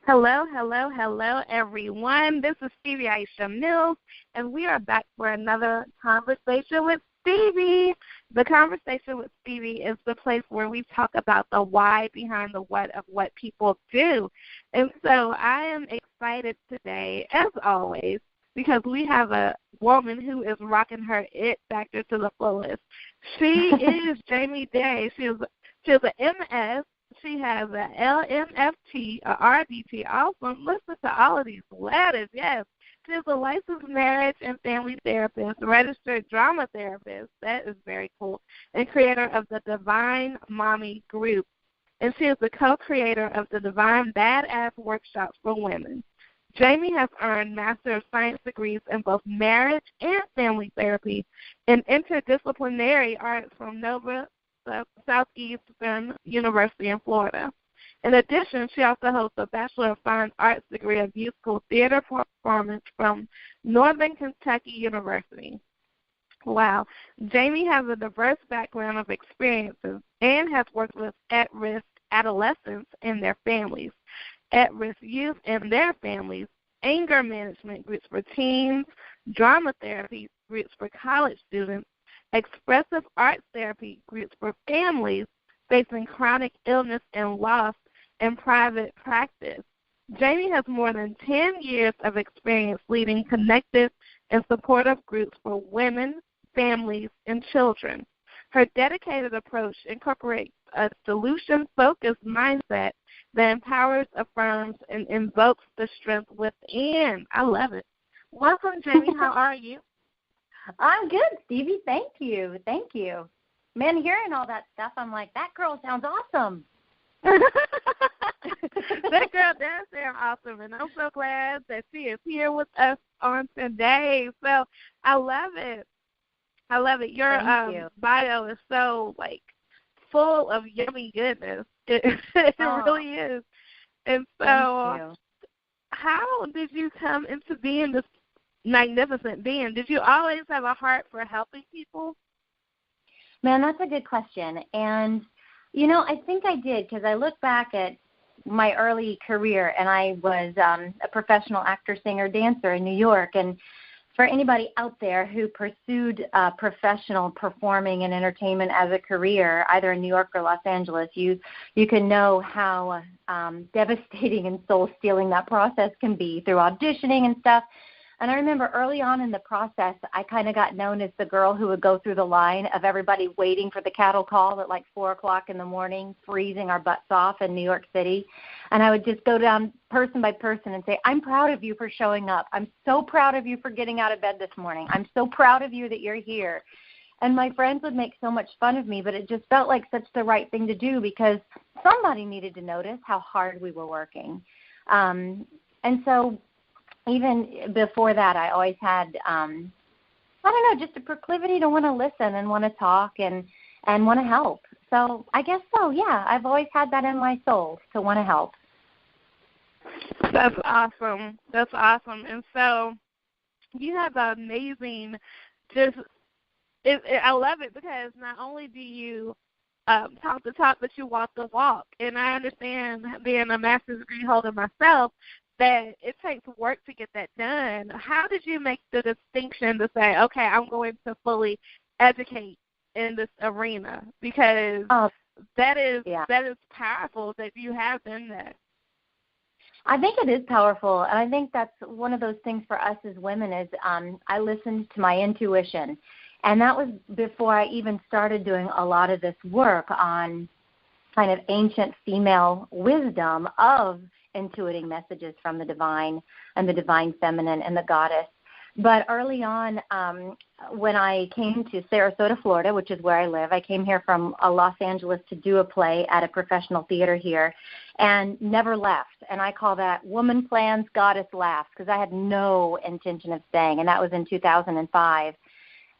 Hello, hello, hello, everyone. This is Stevie Aisha Mills, and we are back for another conversation with Stevie. The conversation with Stevie is the place where we talk about the why behind the what of what people do. And so I am excited today, as always, because we have a woman who is rocking her it factor to the fullest. She is Jamie Day. She's an MS. She has a LMFT, a RDT. Awesome. Listen to all of these letters. Yes. She's a licensed marriage and family therapist, registered drama therapist. That is very cool. And creator of the Divine Mommy Group. And she is the co-creator of the Divine Badass Workshops for Women. Jamie has earned Master of Science degrees in both marriage and family therapy and interdisciplinary arts from Nova Southeastern University in Florida. In addition, she also holds a Bachelor of Fine Arts degree of musical theater performance from Northern Kentucky University. Wow. Jamie has a diverse background of experiences and has worked with at-risk adolescents and their families, at-risk youth and their families, anger management groups for teens, drama therapy groups for college students, expressive arts therapy groups for families facing chronic illness and loss in private practice. Jamie has more than 10 years of experience leading connected and supportive groups for women, families, and children. Her dedicated approach incorporates a solution-focused mindset that empowers, affirms, and invokes the strength within. I love it. Welcome, Jamie. How are you? I'm good, Stevie. Thank you. Thank you. Man, hearing all that stuff, I'm like, that girl sounds awesome. That girl does sound awesome, and I'm so glad that she is here with us on today. So I love it. I love it. Your bio is so, full of yummy goodness. It really is. And so how did you come into being this magnificent being? Did you always have a heart for helping people? Man, that's a good question. And, I think I did, because I look back at my early career, and I was a professional actor, singer, dancer in New York. And for anybody out there who pursued professional performing and entertainment as a career, either in New York or Los Angeles, you can know how devastating and soul-stealing that process can be through auditioning and stuff. And I remember early on in the process, I kind of got known as the girl who would go through the line of everybody waiting for the cattle call at 4 o'clock in the morning, freezing our butts off in New York City. And I would just go down person by person and say, I'm proud of you for showing up. I'm so proud of you for getting out of bed this morning. I'm so proud of you that you're here. And my friends would make so much fun of me, but it just felt like such the right thing to do because somebody needed to notice how hard we were working. And so even before that, I always had, just a proclivity to want to listen and want to talk and want to help. So I guess so, yeah. I've always had that in my soul to want to help. That's awesome. That's awesome. And so you have an amazing, I love it because not only do you talk the talk, but you walk the walk. And I understand, being a master's degree holder myself, that it takes work to get that done. How did you make the distinction to say, okay, I'm going to fully educate in this arena? Because that is powerful that you have done that. I think it is powerful, and I think that's one of those things for us as women is I listened to my intuition, and that was before I even started doing a lot of this work on kind of ancient female wisdom of intuiting messages from the divine and the divine feminine and the goddess. But early on, when I came to Sarasota, Florida, which is where I live, I came here from Los Angeles to do a play at a professional theater here and never left. And I call that woman plans, goddess laughs, because I had no intention of staying, and that was in 2005.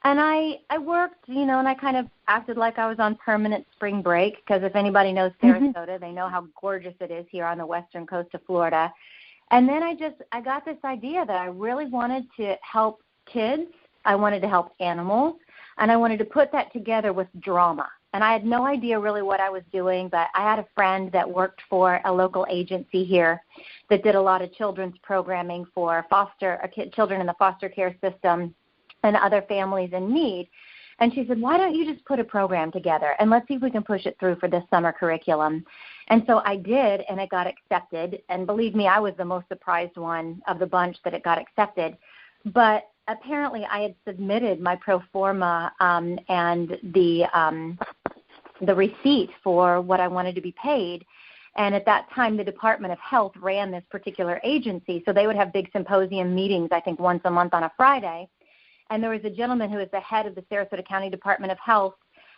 And I worked, and I kind of acted like I was on permanent spring break because if anybody knows Sarasota, they know how gorgeous it is here on the western coast of Florida. And then I got this idea that I really wanted to help kids. I wanted to help animals, and I wanted to put that together with drama. And I had no idea really what I was doing, but I had a friend that worked for a local agency here that did a lot of children's programming for children in the foster care system and other families in need. And she said, why don't you just put a program together and let's see if we can push it through for this summer curriculum. And so I did, and it got accepted. And believe me, I was the most surprised one of the bunch that it got accepted. But apparently I had submitted my pro forma and the receipt for what I wanted to be paid. And at that time, the Department of Health ran this particular agency. So they would have big symposium meetings, I think, once a month on a Friday. And there was a gentleman who was the head of the Sarasota County Department of Health,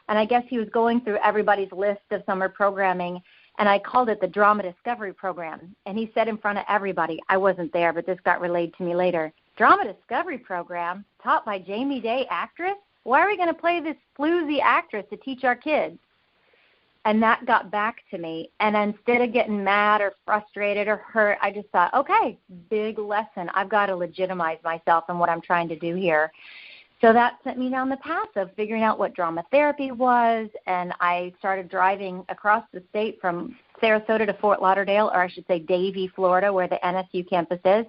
and I guess he was going through everybody's list of summer programming, and I called it the Drama Discovery Program. And he said in front of everybody, I wasn't there, but this got relayed to me later, Drama Discovery Program taught by Jamie Day, actress? Why are we going to play this floozy actress to teach our kids? And that got back to me. And instead of getting mad or frustrated or hurt, I just thought, okay, big lesson. I've got to legitimize myself and what I'm trying to do here. So that sent me down the path of figuring out what drama therapy was. And I started driving across the state from Sarasota to Fort Lauderdale, or I should say Davie, Florida, where the NSU campus is.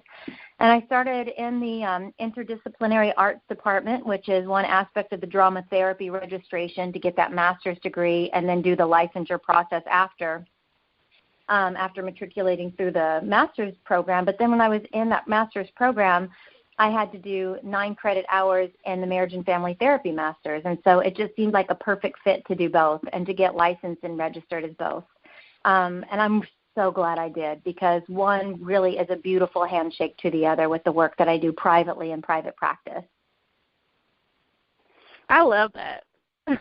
And I started in the interdisciplinary arts department, which is one aspect of the drama therapy registration to get that master's degree and then do the licensure process after matriculating through the master's program. But then when I was in that master's program, I had to do 9 credit hours in the marriage and family therapy master's. And so it just seemed like a perfect fit to do both and to get licensed and registered as both. And I'm so glad I did, because one really is a beautiful handshake to the other with the work that I do privately in private practice. I love that. Thank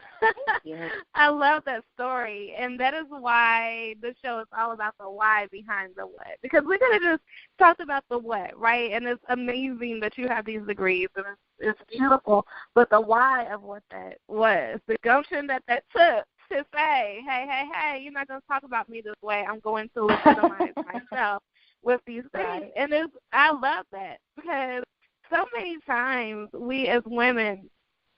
you. I love that story, and that is why the show is all about the why behind the what, because we could have just talked about the what, right? And it's amazing that you have these degrees, and it's beautiful, but the why of what that was, the gumption that took to say, hey, you're not going to talk about me this way. I'm going to legitimize myself with these things. Right. And I love that, because so many times we as women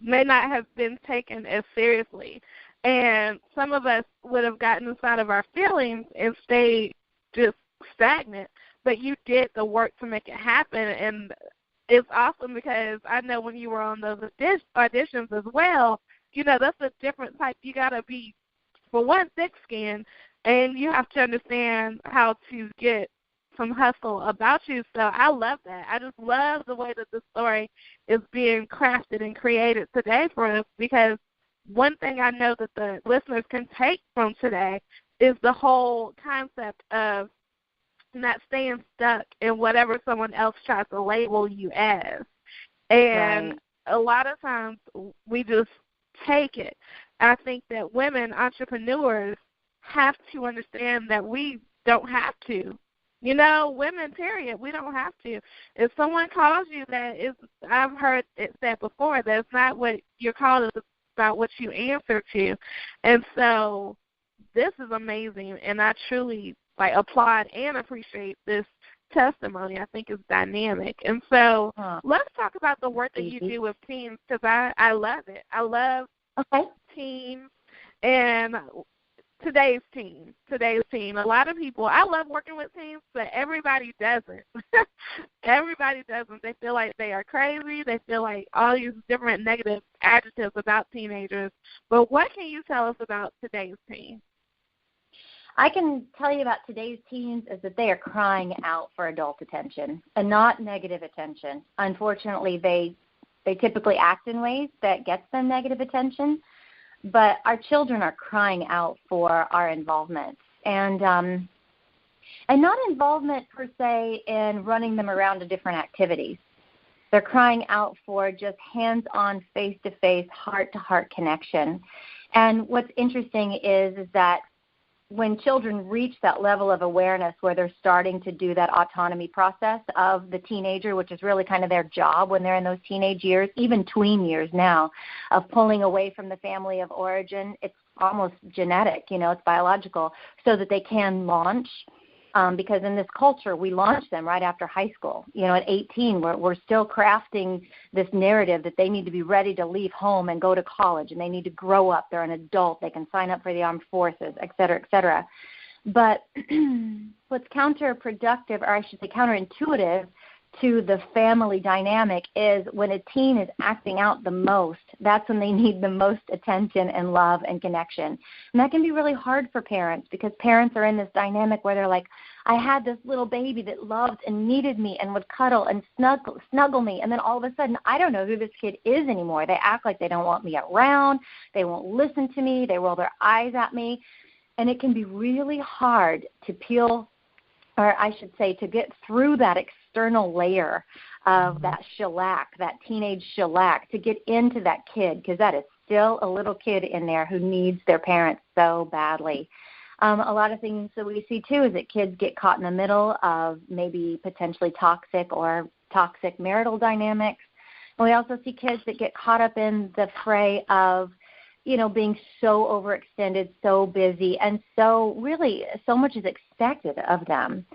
may not have been taken as seriously. And some of us would have gotten inside of our feelings and stayed just stagnant. But you did the work to make it happen. And it's awesome, because I know when you were on those auditions as well, you know, that's a different type. You got to be, for one, thick-skinned, and you have to understand how to get some hustle about you. So I love that. I just love the way that the story is being crafted and created today for us, because one thing I know that the listeners can take from today is the whole concept of not staying stuck in whatever someone else tries to label you as. And a lot of times we just take it. I think that women entrepreneurs have to understand that we don't have to. You know, women, period, we don't have to. If someone calls you that, I've heard it said before, that it's not what you're called, it's about what you answer to. And so this is amazing, and I truly applaud and appreciate this testimony. I think it's dynamic. And so let's talk about the work that you do with teens, because I love it. I love teens and today's teen. A lot of people, I love working with teens, but everybody doesn't. Everybody doesn't. They feel like they are crazy. They feel like all these different negative adjectives about teenagers. But what can you tell us about today's teen? I can tell you about today's teens is that they are crying out for adult attention and not negative attention. Unfortunately, they typically act in ways that gets them negative attention, but our children are crying out for our involvement, and not involvement per se in running them around to different activities. They're crying out for just hands-on, face-to-face, heart-to-heart connection. And what's interesting is that when children reach that level of awareness where they're starting to do that autonomy process of the teenager, which is really kind of their job when they're in those teenage years, even tween years now, of pulling away from the family of origin, it's almost genetic, it's biological, so that they can launch. because in this culture, we launch them right after high school. You know, at 18, we're still crafting this narrative that they need to be ready to leave home and go to college, and they need to grow up. They're an adult. They can sign up for the armed forces, et cetera, et cetera. But what's counterproductive, or I should say counterintuitive, to the family dynamic is when a teen is acting out the most, that's when they need the most attention and love and connection. And that can be really hard for parents, because parents are in this dynamic where they're like, I had this little baby that loved and needed me and would cuddle and snuggle me, and then all of a sudden I don't know who this kid is anymore. They act like they don't want me around. They won't listen to me. They roll their eyes at me. And it can be really hard to peel, or I should say, to get through that external layer of that shellac, that teenage shellac, to get into that kid, because that is still a little kid in there who needs their parents so badly. A lot of things that we see, too, is that kids get caught in the middle of maybe potentially toxic marital dynamics. And we also see kids that get caught up in the fray of, you know, being so overextended, so busy, and so much is expected of them.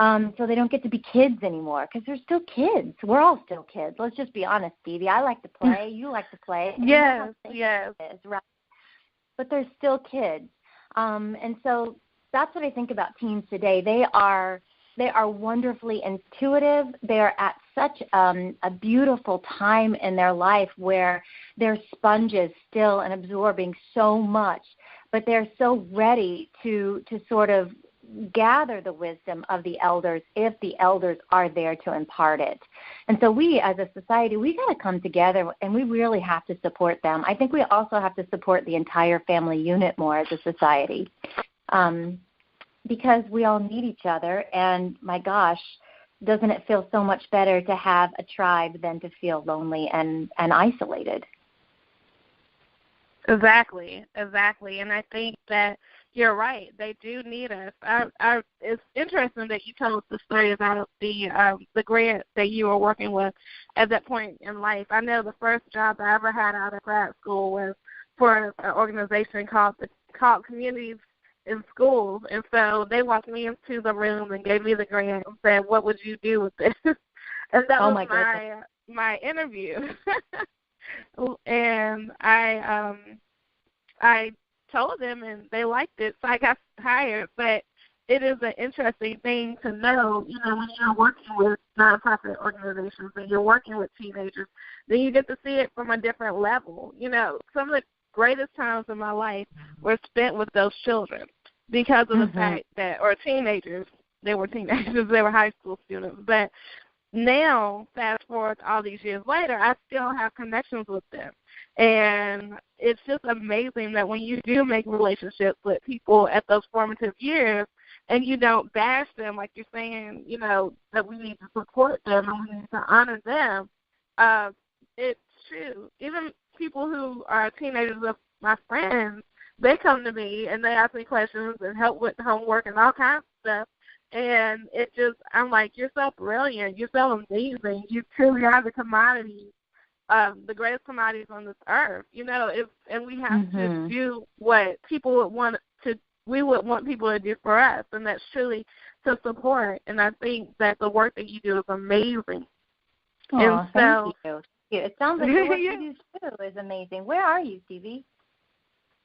So they don't get to be kids anymore, because they're still kids. We're all still kids. Let's just be honest, Stevie. I like to play. You like to play. Yes. Right? But they're still kids. And so that's what I think about teens today. They are wonderfully intuitive. They are at such a beautiful time in their life where they're sponges still and absorbing so much, but they're so ready to sort of gather the wisdom of the elders if the elders are there to impart it. And so we, as a society, we got to come together, and we really have to support them. I think we also have to support the entire family unit more as a society. Because we all need each other, and my gosh, doesn't it feel so much better to have a tribe than to feel lonely and isolated? Exactly. And I think that you're right. They do need us. It's interesting that you told us the story about the grant that you were working with at that point in life. I know the first job I ever had out of grad school was for an organization called Communities in Schools, and so they walked me into the room and gave me the grant and said, "What would you do with this?" And that was my interview. And I told them, and they liked it, so I got hired. But it is an interesting thing to know, you know, when you're working with nonprofit organizations and you're working with teenagers, then you get to see it from a different level. You know, some of the greatest times in my life were spent with those children because of the fact that, or teenagers, they were high school students. But now, fast forward all these years later, I still have connections with them. And it's just amazing that when you do make relationships with people at those formative years and you don't bash them, like you're saying, you know, that we need to support them and we need to honor them, it's true. Even people who are teenagers of my friends, they come to me and they ask me questions and help with homework and all kinds of stuff. And it just, I'm like, you're so brilliant. You're so amazing. You truly are the commodity, the greatest commodities on this earth. You know, and we have to do what people would want we would want people to do for us, and that's truly to support. And I think that the work that you do is amazing. Oh, thank you. It sounds like the work you do too is amazing. Where are you, Stevie?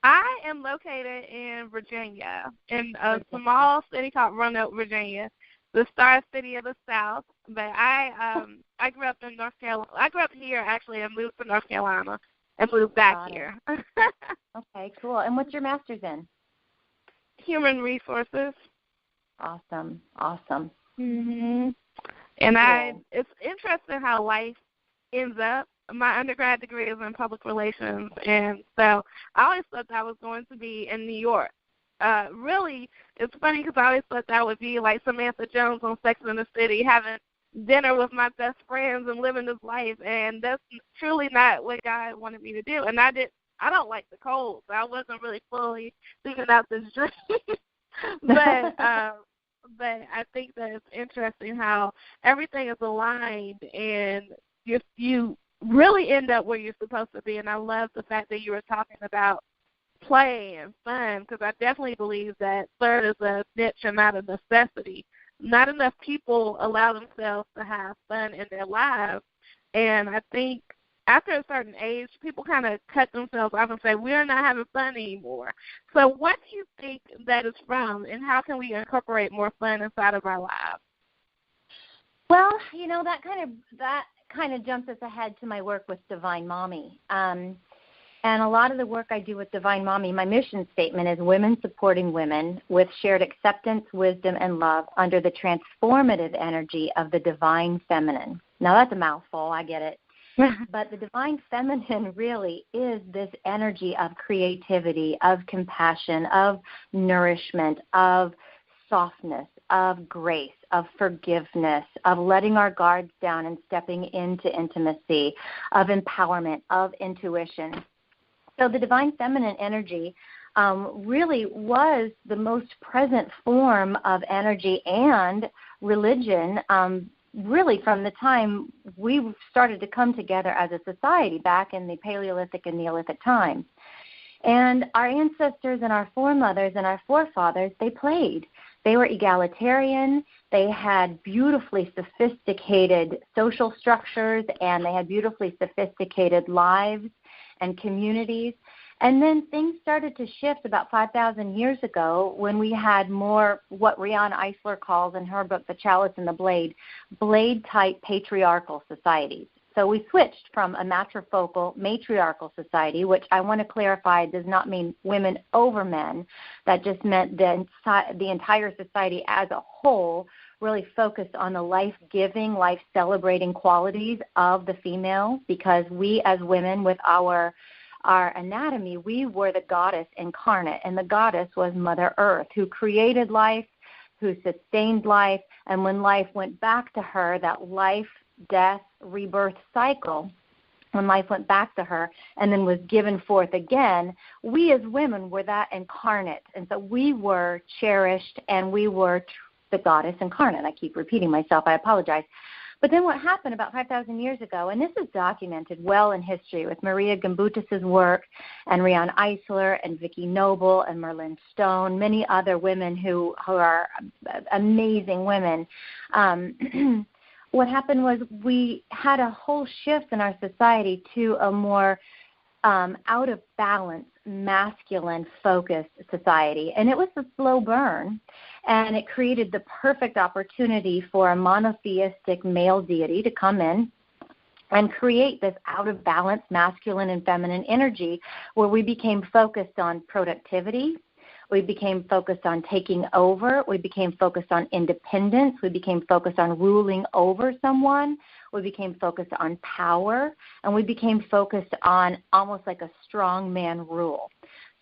I am located in Virginia, in a small city called Roanoke, Virginia, the Star City of the South. But I grew up in North Carolina. I grew up here, actually, and moved to North Carolina and moved back here. Okay, cool. And what's your master's in? Human resources. Awesome. And cool. It's interesting how life ends up. My undergrad degree is in public relations, and so I always thought that I was going to be in New York. Really, it's funny because I always thought that would be like Samantha Jones on Sex and the City, having dinner with my best friends and living this life, and that's truly not what God wanted me to do. And I don't like the cold, so I wasn't really fully thinking out this dream. But I think that it's interesting how everything is aligned, and you really end up where you're supposed to be. And I love the fact that you were talking about play and fun, because I definitely believe that third is a niche and not a necessity. Not enough people allow themselves to have fun in their lives, and I think after a certain age, people kind of cut themselves off and say, we're not having fun anymore. So what do you think that is from, and how can we incorporate more fun inside of our lives? Well, that kind of jumps us ahead to my work with Divine Mommy. And a lot of the work I do with Divine Mommy, my mission statement is women supporting women with shared acceptance, wisdom, and love under the transformative energy of the divine feminine. Now, that's a mouthful. I get it. But the divine feminine really is this energy of creativity, of compassion, of nourishment, of softness, of grace, of forgiveness, of letting our guards down and stepping into intimacy, of empowerment, of intuition. So the divine feminine energy really was the most present form of energy and religion really from the time we started to come together as a society back in the Paleolithic and Neolithic times. And our ancestors and our foremothers and our forefathers, they played. They were egalitarian. They had beautifully sophisticated social structures, and they had beautifully sophisticated lives and communities. And then things started to shift about 5,000 years ago when we had more what Riane Eisler calls in her book, The Chalice and the Blade-type patriarchal societies. So we switched from a matriarchal society, which I want to clarify does not mean women over men. That just meant the entire society as a whole really focused on the life-giving, life-celebrating qualities of the female, because we as women with our anatomy, we were the goddess incarnate, and the goddess was Mother Earth, who created life, who sustained life, and when life went back to her, that life, death, rebirth cycle, when life went back to her and then was given forth again, we as women were that incarnate, and so we were cherished, and we were the goddess incarnate. I keep repeating myself. I apologize. But then what happened about 5,000 years ago, and this is documented well in history with Maria Gimbutas's work and Riane Eisler and Vicki Noble and Merlin Stone, many other women who are amazing women. What happened was we had a whole shift in our society to a more out of balance, masculine-focused society. And it was a slow burn, and it created the perfect opportunity for a monotheistic male deity to come in and create this out of balance masculine and feminine energy where we became focused on productivity. We became focused on taking over. We became focused on independence. We became focused on ruling over someone. We became focused on power. And we became focused on almost like a strong man rule.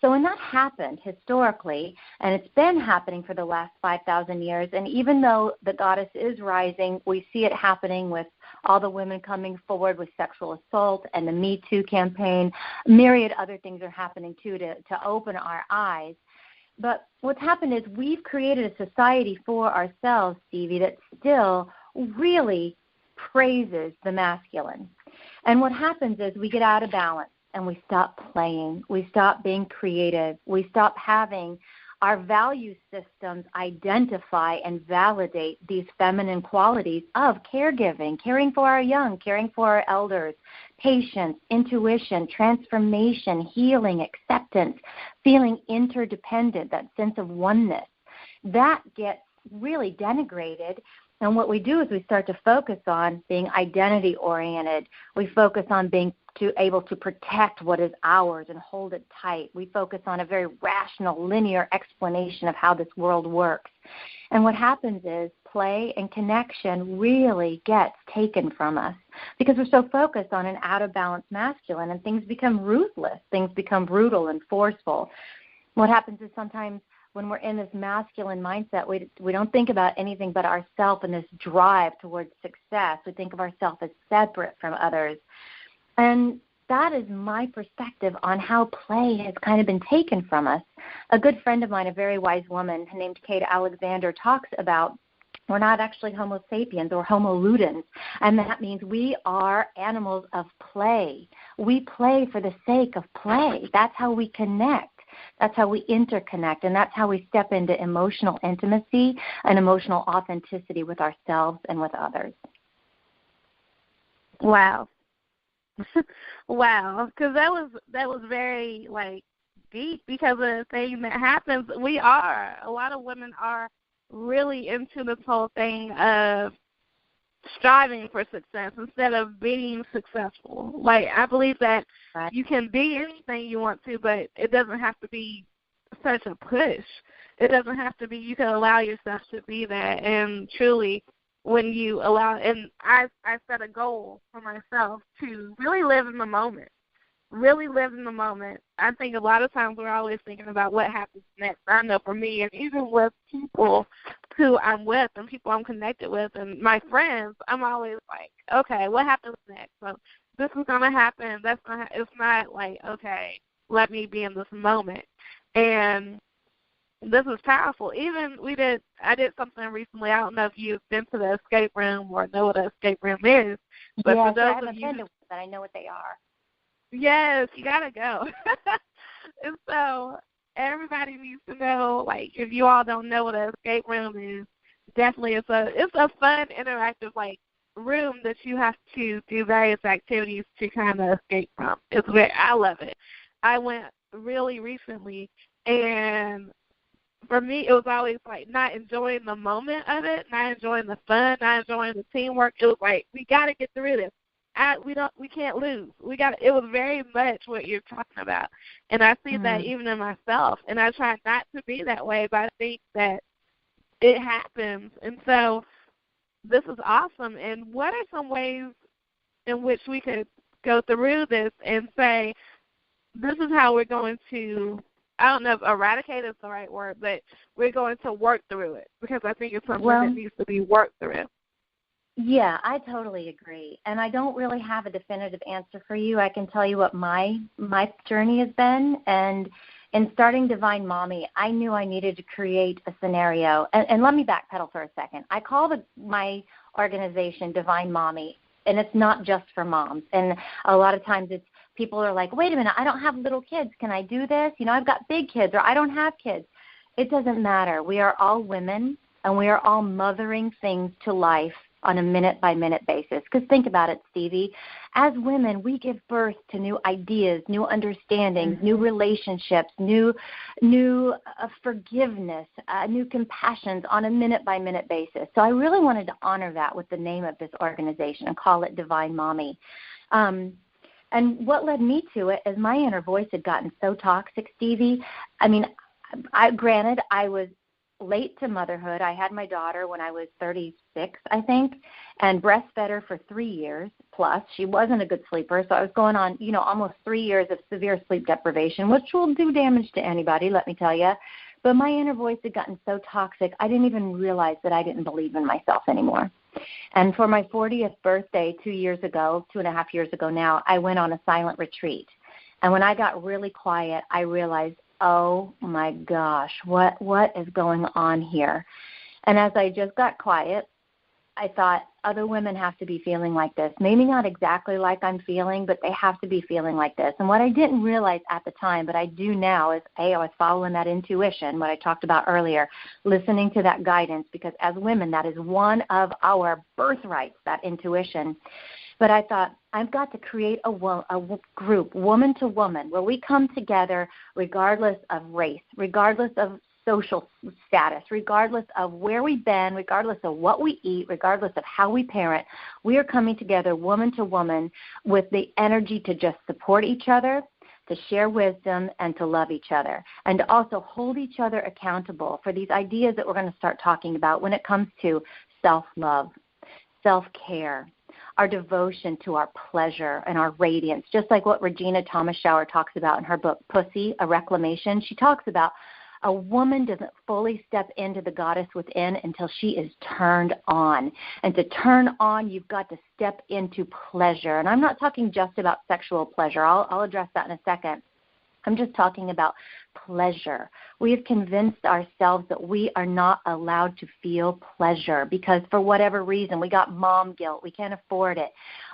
So when that happened historically, and it's been happening for the last 5,000 years, and even though the goddess is rising, we see it happening with all the women coming forward with sexual assault and the Me Too campaign. Myriad other things are happening, too, to open our eyes. But what's happened is we've created a society for ourselves, Stevie, that still really praises the masculine. And what happens is we get out of balance and we stop playing. We stop being creative. We stop having our value systems identify and validate these feminine qualities of caregiving, caring for our young, caring for our elders, patience, intuition, transformation, healing, acceptance, feeling interdependent, that sense of oneness. That gets really denigrated. And what we do is we start to focus on being identity-oriented. We focus on being able to protect what is ours and hold it tight. We focus on a very rational, linear explanation of how this world works. And what happens is play and connection really gets taken from us because we're so focused on an out-of-balance masculine, and things become ruthless. Things become brutal and forceful. What happens is sometimes when we're in this masculine mindset, we don't think about anything but ourselves and this drive towards success. We think of ourselves as separate from others. And that is my perspective on how play has kind of been taken from us. A good friend of mine, a very wise woman named Kate Alexander, talks about we're not actually Homo sapiens or Homo ludens, and that means we are animals of play. We play for the sake of play. That's how we connect. That's how we interconnect, and that's how we step into emotional intimacy and emotional authenticity with ourselves and with others. Wow. Wow, because that was very deep, because of the thing that happens. A lot of women are really into this whole thing of striving for success instead of being successful. I believe that Right. you can be anything you want to, but it doesn't have to be such a push. It doesn't have to be. You can allow yourself to be that, and truly, when you allow, and I set a goal for myself to really live in the moment. Really live in the moment. I think a lot of times we're always thinking about what happens next. I know for me, and even with people who I'm with and people I'm connected with and my friends, I'm always like, okay, what happens next? So this is going to happen. It's not okay, let me be in this moment. And this is powerful. Even I did something recently. I don't know if you've been to the escape room or know what an escape room is. But yes, for those I haven't of you been to one, but I know what they are. Yes, you gotta go. And so everybody needs to know, if you all don't know what an escape room is, definitely it's a fun, interactive room that you have to do various activities to kind of escape from. I love it. I went really recently, and for me it was always not enjoying the moment of it, not enjoying the fun, not enjoying the teamwork. It was we gotta get through this. We can't lose. It was very much what you're talking about. And I see that even in myself. And I try not to be that way, but I think that it happens. And so this is awesome. And what are some ways in which we could go through this and say, this is how we're going to, I don't know if eradicate is the right word, but we're going to work through it, because I think it's something that needs to be worked through. Yeah, I totally agree. And I don't really have a definitive answer for you. I can tell you what my journey has been. And in starting Divine Mommy, I knew I needed to create a scenario. And let me backpedal for a second. I call my organization Divine Mommy, and it's not just for moms. And a lot of times people are like, wait a minute, I don't have little kids. Can I do this? I've got big kids, or I don't have kids. It doesn't matter. We are all women, and we are all mothering things to life on a minute-by-minute basis. Because think about it, Stevie. As women, we give birth to new ideas, new understandings, new relationships, new forgiveness, new compassions on a minute-by-minute basis. So I really wanted to honor that with the name of this organization and call it Divine Mommy. And what led me to it is my inner voice had gotten so toxic, Stevie. I mean, granted, I was late to motherhood. I had my daughter when I was 36, I think, and breastfed her for 3 years plus. She wasn't a good sleeper, so I was going on, almost 3 years of severe sleep deprivation, which will do damage to anybody, let me tell you. But my inner voice had gotten so toxic, I didn't even realize that I didn't believe in myself anymore. And for my 40th birthday 2.5 years ago now, I went on a silent retreat. And when I got really quiet, I realized, oh my gosh, what is going on here? And as I just got quiet, I thought other women have to be feeling like this. Maybe not exactly like I'm feeling, but they have to be feeling like this. And what I didn't realize at the time, but I do now, is I was following that intuition, what I talked about earlier, listening to that guidance, because as women, that is one of our birthrights, that intuition. But I thought, I've got to create a group, woman to woman, where we come together regardless of race, regardless of social status, regardless of where we've been, regardless of what we eat, regardless of how we parent. We are coming together woman to woman with the energy to just support each other, to share wisdom, and to love each other, and to also hold each other accountable for these ideas that we're going to start talking about when it comes to self-love, self-care, our devotion to our pleasure and our radiance, just like what Regina Thomas Schauer talks about in her book, Pussy, A Reclamation. She talks about a woman doesn't fully step into the goddess within until she is turned on. And to turn on, you've got to step into pleasure. And I'm not talking just about sexual pleasure. I'll address that in a second. I'm just talking about pleasure. We have convinced ourselves that we are not allowed to feel pleasure because for whatever reason, we got mom guilt. We can't afford it.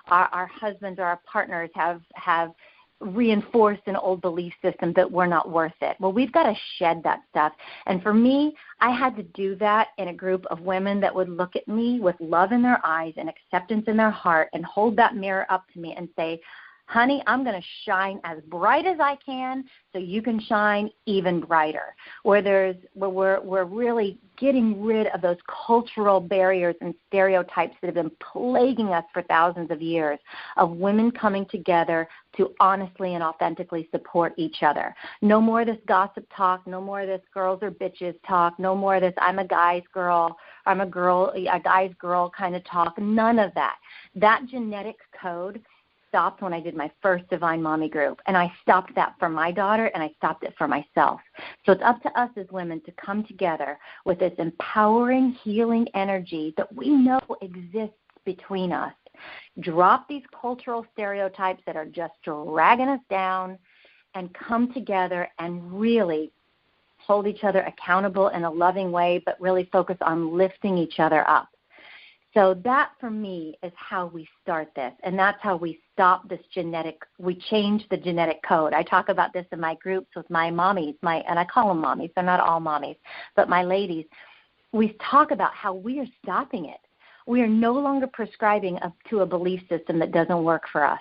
Our husbands or our partners have reinforced an old belief system that we're not worth it. Well, we've got to shed that stuff. And for me, I had to do that in a group of women that would look at me with love in their eyes and acceptance in their heart and hold that mirror up to me and say, honey, I'm going to shine as bright as I can so you can shine even brighter. Where we're really getting rid of those cultural barriers and stereotypes that have been plaguing us for thousands of years of women coming together to honestly and authentically support each other. No more of this gossip talk, no more of this girls are bitches talk, no more of this I'm a guy's girl, a guy's girl kind of talk, none of that. That genetic code stopped when I did my first Divine Mommy group, and I stopped that for my daughter, and I stopped it for myself. So it's up to us as women to come together with this empowering, healing energy that we know exists between us. Drop these cultural stereotypes that are just dragging us down and come together and really hold each other accountable in a loving way, but really focus on lifting each other up. So that, for me, is how we start this, and that's how we stop this we change the genetic code. I talk about this in my groups with my mommies, and I call them mommies. They're not all mommies, but my ladies. We talk about how we are stopping it. We are no longer prescribing to a belief system that doesn't work for us.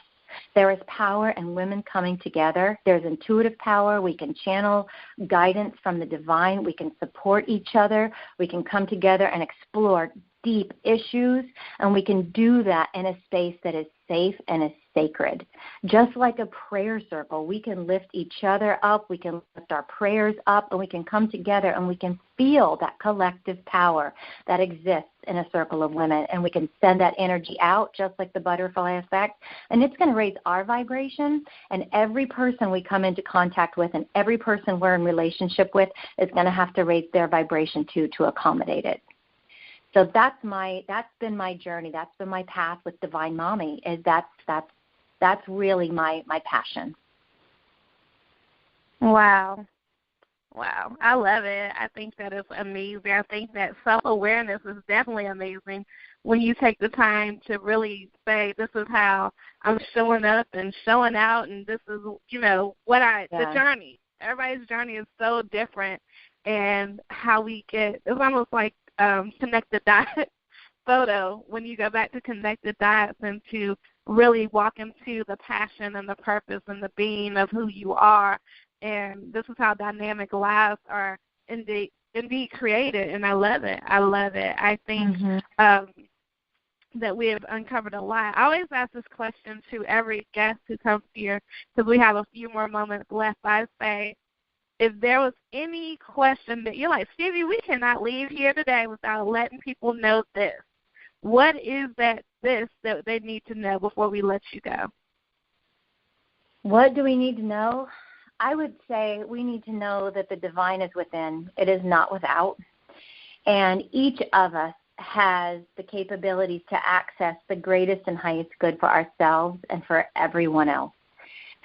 There is power in women coming together. There's intuitive power. We can channel guidance from the divine. We can support each other. We can come together and explore deep issues, and we can do that in a space that is safe and is sacred. Just like a prayer circle, we can lift each other up, we can lift our prayers up, and we can come together and we can feel that collective power that exists in a circle of women, and we can send that energy out just like the butterfly effect, and it's going to raise our vibration, and every person we come into contact with and every person we're in relationship with is going to have to raise their vibration too to accommodate it. So that's been my journey. That's been my path with Divine Mommy. That's really my passion. Wow. I love it. I think that is amazing. I think that self-awareness is definitely amazing when you take the time to really say, this is how I'm showing up and showing out, and this is, the journey. Everybody's journey is so different, and how we get, it's almost like connect the dots photo when you go back to connect the dots and to really walk into the passion and the purpose and the being of who you are. And this is how dynamic lives are indeed created, and I love it. I think that we have uncovered a lot. I always ask this question to every guest who comes here because we have a few more moments left. I say, if there was any question that you're like, Stevie, we cannot leave here today without letting people know this. What is that they need to know before we let you go? What do we need to know? I would say we need to know that the divine is within. It is not without. And each of us has the capabilities to access the greatest and highest good for ourselves and for everyone else.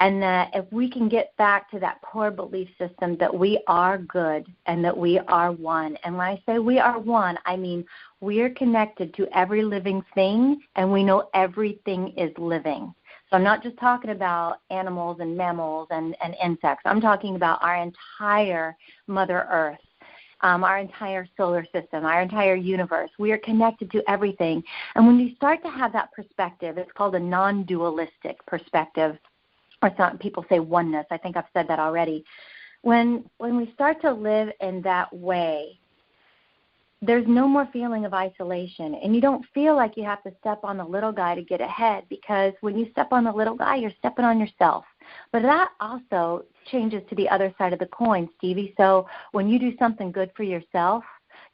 And that if we can get back to that core belief system that we are good and that we are one. And when I say we are one, I mean we are connected to every living thing, and we know everything is living. So I'm not just talking about animals and mammals and insects. I'm talking about our entire Mother Earth, our entire solar system, our entire universe. We are connected to everything. And when you start to have that perspective, it's called a non-dualistic perspective. Or some people say oneness. I think I've said that already. When we start to live in that way, there's no more feeling of isolation. And you don't feel like you have to step on the little guy to get ahead, because when you step on the little guy, you're stepping on yourself. But that also changes to the other side of the coin, Stevie. So when you do something good for yourself,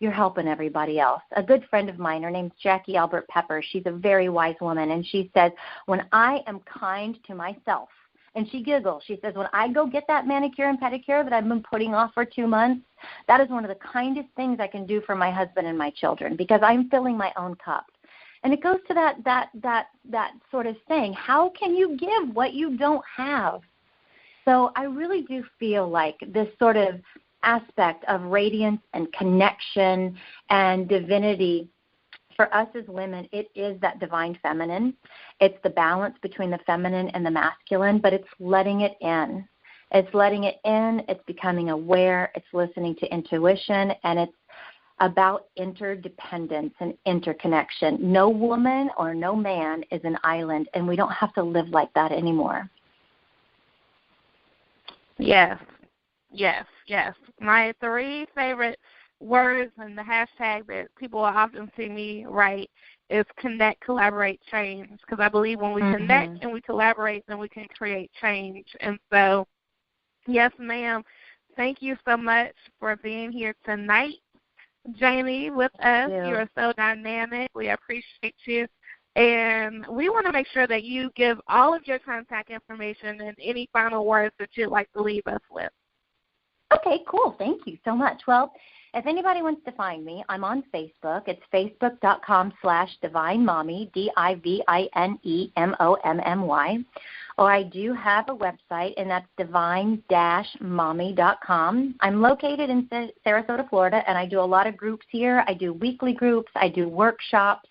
you're helping everybody else. A good friend of mine, her name's Jackie Albert Pepper. She's a very wise woman, and she says, when I am kind to myself, and she giggles. She says, when I go get that manicure and pedicure that I've been putting off for 2 months, that is one of the kindest things I can do for my husband and my children, because I'm filling my own cup. And it goes to that sort of saying, how can you give what you don't have? So I really do feel like this sort of aspect of radiance and connection and divinity For us as women, it is that divine feminine. It's the balance between the feminine and the masculine, but it's letting it in. It's letting it in. It's becoming aware. It's listening to intuition, and it's about interdependence and interconnection. No woman or no man is an island, and we don't have to live like that anymore. Yes, yes, yes. My 3 favorite words and the hashtag that people will often see me write is connect, collaborate, change, because I believe when we connect and we collaborate, then we can create change. And so, yes, ma'am, thank you so much for being here tonight, Jamie, with us. You are so dynamic. We appreciate you. And we want to make sure that you give all of your contact information and any final words that you'd like to leave us with. Okay, cool. Thank you so much. Well, if anybody wants to find me, I'm on Facebook. It's facebook.com/divinemommy, DIVINEMOMMY. Or I do have a website, and that's divine-mommy.com. I'm located in Sarasota, Florida, and I do a lot of groups here. I do weekly groups. I do workshops.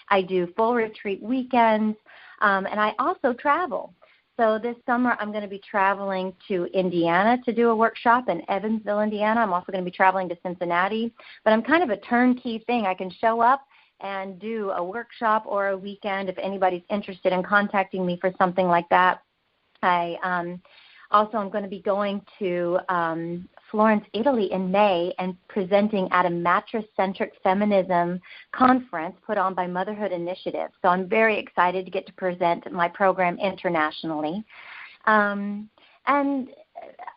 I do full retreat weekends, and I also travel. So this summer I'm going to be traveling to Indiana to do a workshop in Evansville, Indiana. I'm also going to be traveling to Cincinnati. But I'm kind of a turnkey thing. I can show up and do a workshop or a weekend if anybody's interested in contacting me for something like that. I also am going to be going to Florence, Italy in May and presenting at a mattress-centric feminism conference put on by Motherhood Initiative. So I'm very excited to get to present my program internationally. And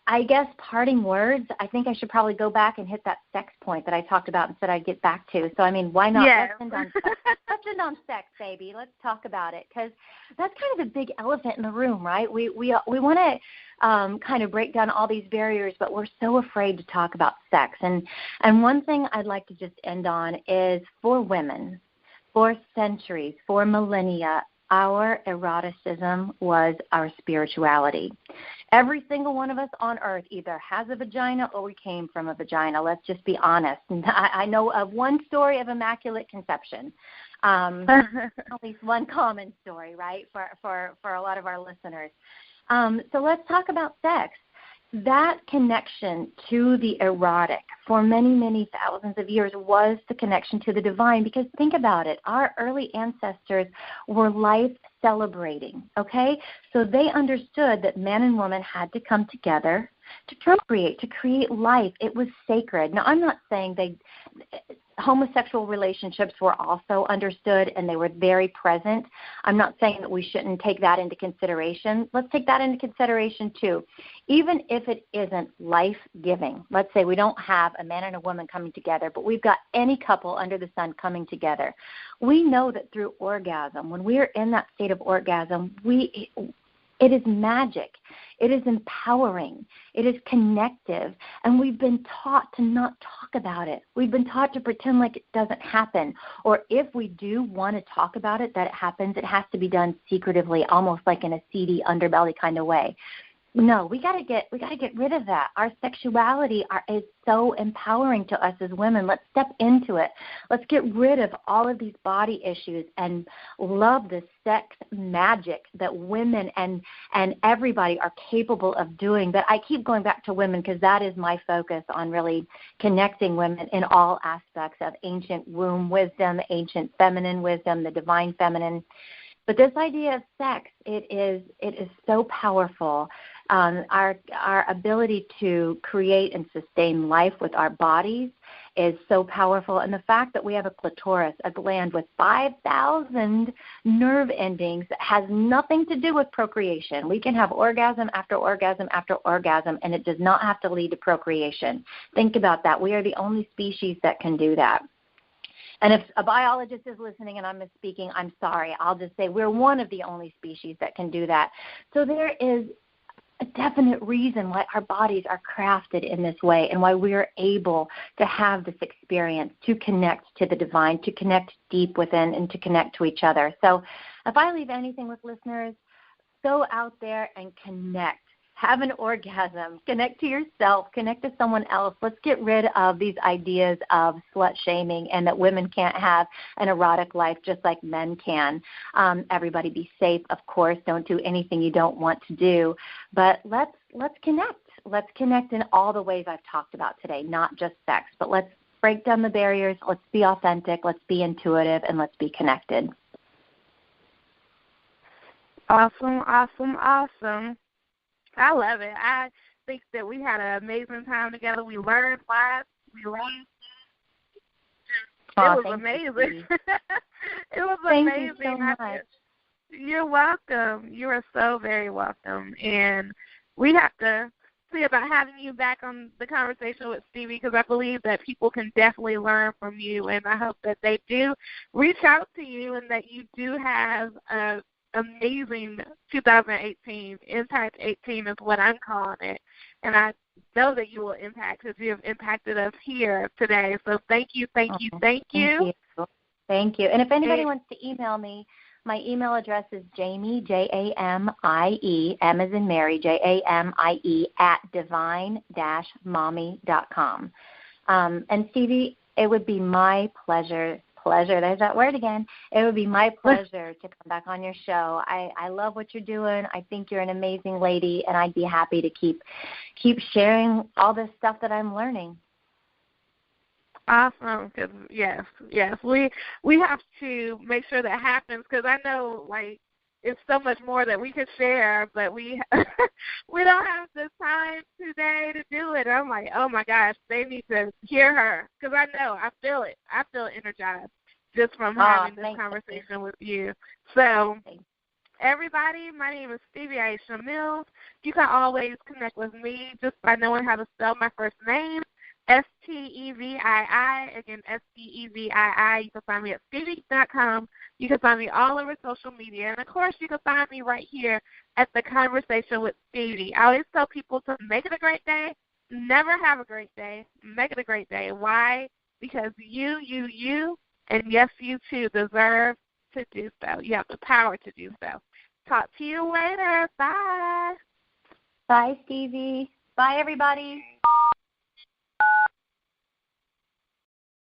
I guess parting words, I think I should probably go back and hit that sex point that I talked about and said I'd get back to. So, I mean, why not? Yes. Let's end on sex, baby. Let's talk about it, because that's kind of a big elephant in the room, right? We want to kind of break down all these barriers, but we're so afraid to talk about sex. And one thing I'd like to just end on is, for women, for centuries, for millennia, our eroticism was our spirituality. Every single one of us on earth either has a vagina or we came from a vagina. Let's just be honest. I know of one story of immaculate conception, at least one common story, right, for a lot of our listeners. So let's talk about sex. That connection to the erotic for many, many thousands of years was the connection to the divine, because think about it. Our early ancestors were life celebrating, okay? So they understood that man and woman had to come together to procreate, to create life. It was sacred. Now, I'm not saying homosexual relationships were also understood and they were very present. I'm not saying that we shouldn't take that into consideration. Let's take that into consideration too. Even if it isn't life-giving, let's say we don't have a man and a woman coming together, but we've got any couple under the sun coming together. We know that through orgasm, when we are in that state of orgasm, it is magic. It is empowering. It is connective. And we've been taught to not talk about it. We've been taught to pretend like it doesn't happen. Or if we do want to talk about it, that it happens, it has to be done secretively, almost like in a seedy underbelly kind of way. No, we gotta get rid of that. Our sexuality is so empowering to us as women. Let's step into it. Let's get rid of all of these body issues and love the sex magic that women and everybody are capable of doing. But I keep going back to women because that is my focus on really connecting women in all aspects of ancient womb wisdom, ancient feminine wisdom, the divine feminine. But this idea of sex, it is so powerful. Our ability to create and sustain life with our bodies is so powerful. And the fact that we have a clitoris, a gland with 5,000 nerve endings that has nothing to do with procreation. We can have orgasm after orgasm after orgasm, and it does not have to lead to procreation. Think about that. We are the only species that can do that. And if a biologist is listening and I'm misspeaking, I'm sorry. I'll just say we're one of the only species that can do that. So there is a definite reason why our bodies are crafted in this way and why we are able to have this experience to connect to the divine, to connect deep within, and to connect to each other. So if I leave anything with listeners, go out there and connect. have an orgasm, connect to yourself, connect to someone else. Let's get rid of these ideas of slut shaming and that women can't have an erotic life just like men can. Everybody be safe, of course. Don't do anything you don't want to do. But let's connect. Let's connect in all the ways I've talked about today, not just sex. But let's break down the barriers. Let's be authentic. Let's be intuitive. And let's be connected. Awesome, awesome, awesome. I love it. I think that we had an amazing time together. We learned lots. We learned. It was amazing. It was amazing. Thank you so much. You're welcome. You are so very welcome. And we have to see about having you back on the conversation with Stevie, because I believe that people can definitely learn from you. And I hope that they do reach out to you and that you do have a amazing 2018. Impact 18 is what I'm calling it. And I know that you will impact, because you have impacted us here today. So thank you, thank you, thank you. Thank you. And if anybody wants to email me, my email address is Jamie, Jamie, M as in Mary, Jamie, @divine-mommy.com. And Stevie, it would be my pleasure, there's that word again. It would be my pleasure to come back on your show. I love what you're doing. I think you're an amazing lady, and I'd be happy to keep sharing all this stuff that I'm learning. Awesome. Cause yes, we have to make sure that happens, because I know, like, it's so much more that we could share, but we we don't have the time today to do it. I'm like, oh my gosh, they need to hear her, because I know, I feel it. I feel energized just from having this conversation with you. So, everybody, my name is Stevie Aisha Mills. You can always connect with me just by knowing how to spell my first name. Stevii, again, Stevii. You can find me at Stevie.com. You can find me all over social media. And, of course, you can find me right here at The Conversation with Stevie. I always tell people to make it a great day. Never have a great day. Make it a great day. Why? Because you, and yes, you too, deserve to do so. You have the power to do so. Talk to you later. Bye. Bye, Stevie. Bye, everybody.